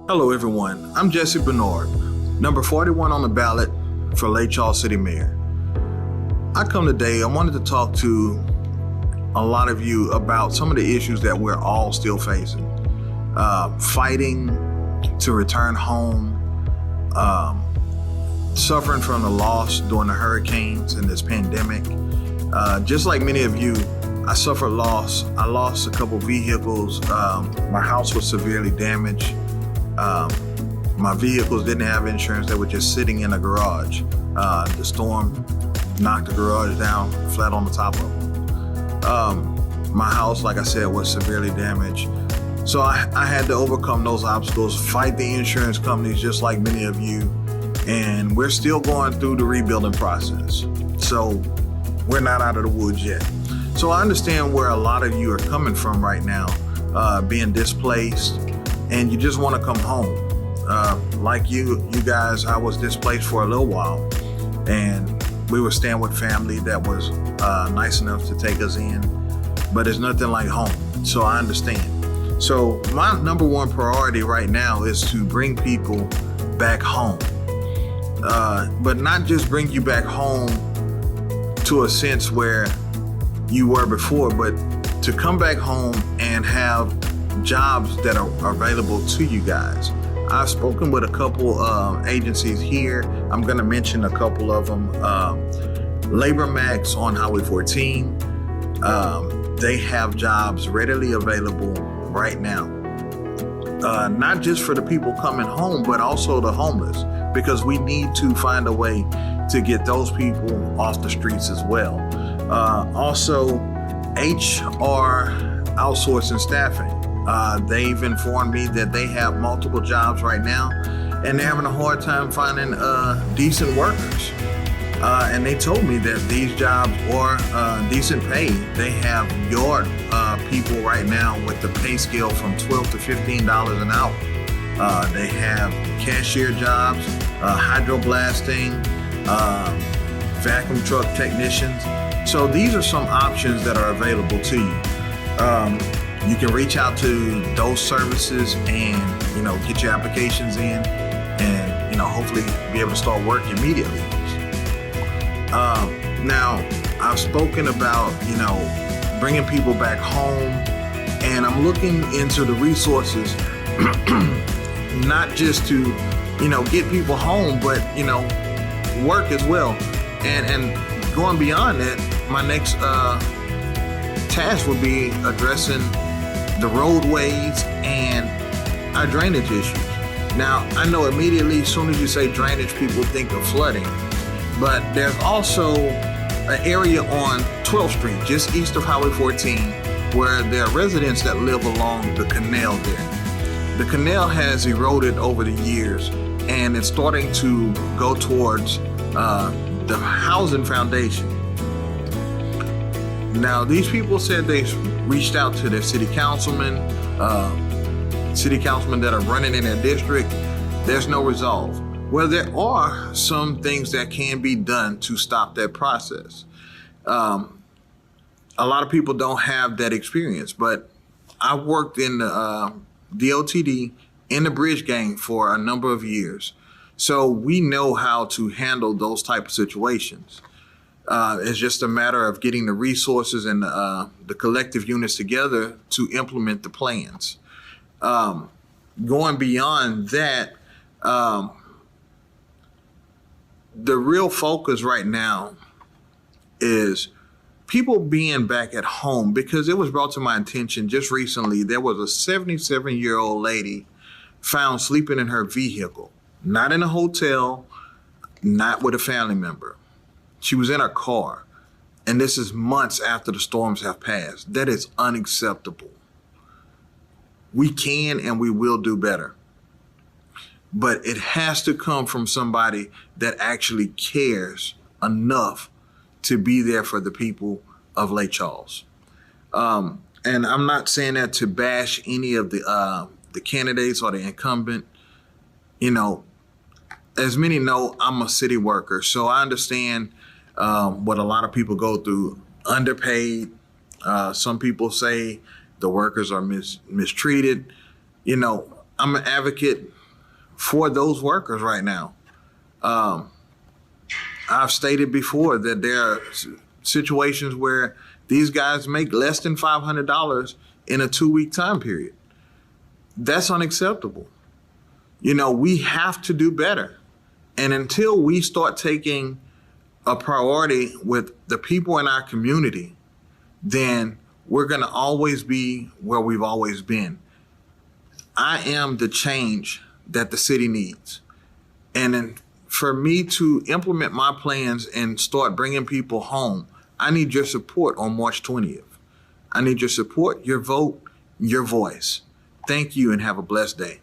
Hello, everyone. I'm Jesse Bernard, number 41 on the ballot for Lake Charles City Mayor. I come today, I wanted to talk to a lot of you about some of the issues that we're all still facing. Fighting to return home, suffering from the loss during the hurricanes and this pandemic. Just like many of you, I suffered loss. I lost a couple vehicles. My house was severely damaged. My vehicles didn't have insurance. They were just sitting in a garage. The storm knocked the garage down, flat on the top of them. My house, like I said, was severely damaged. So I had to overcome those obstacles, fight the insurance companies just like many of you, and we're still going through the rebuilding process. So we're not out of the woods yet. So I understand where a lot of you are coming from right now, being displaced, and you just want to come home. Like you guys, I was displaced for a little while, and we were staying with family that was nice enough to take us in, but it's nothing like home. So I understand. So my number one priority right now is to bring people back home, but not just bring you back home to a sense where you were before, but to come back home and have jobs that are available to you guys. I've spoken with a couple agencies here. I'm going to mention a couple of them. Labor Max on Highway 14. They have jobs readily available right now. Not just for the people coming home, but also the homeless, because we need to find a way to get those people off the streets as well. Also, HR outsourcing staffing. They've informed me that they have multiple jobs right now, and they're having a hard time finding decent workers. And they told me that these jobs are decent pay. They have yard people right now with the pay scale from $12 to $15 an hour. They have cashier jobs, hydroblasting, vacuum truck technicians. So these are some options that are available to you. You can reach out to those services and, get your applications in and, hopefully be able to start work immediately. Now, I've spoken about, bringing people back home, and I'm looking into the resources, not just to, get people home, but, work as well. And going beyond that, my next task would be addressing the roadways and our drainage issues. Now, I know immediately, as soon as you say drainage, people think of flooding, but there's also an area on 12th Street, just east of Highway 14, where there are residents that live along the canal there. The canal has eroded over the years, and it's starting to go towards the housing foundation. Now, these people said they reached out to their city councilmen that are running in their district. There's no resolve. Well, there are some things that can be done to stop that process. A lot of people don't have that experience, but I worked in the DOTD in the bridge gang for a number of years. So we know how to handle those type of situations. It's just a matter of getting the resources and the collective units together to implement the plans. Going beyond that, the real focus right now is people being back at home, because it was brought to my attention just recently, there was a 77-year-old lady found sleeping in her vehicle, not in a hotel, not with a family member. She was in her car, and this is months after the storms have passed. That is unacceptable. We can and we will do better. But it has to come from somebody that actually cares enough to be there for the people of Lake Charles. And I'm not saying that to bash any of the candidates or the incumbent. As many know, I'm a city worker, so I understand what a lot of people go through. Underpaid. Some people say the workers are mistreated. I'm an advocate for those workers right now. I've stated before that there are situations where these guys make less than $500 in a 2-week time period. That's unacceptable. You know, we have to do better. And until we start taking a priority with the people in our community, then we're going to always be where we've always been. I am the change that the city needs. And then for me to implement my plans and start bringing people home, I need your support on March 20th. I need your support, your vote, your voice. Thank you and have a blessed day.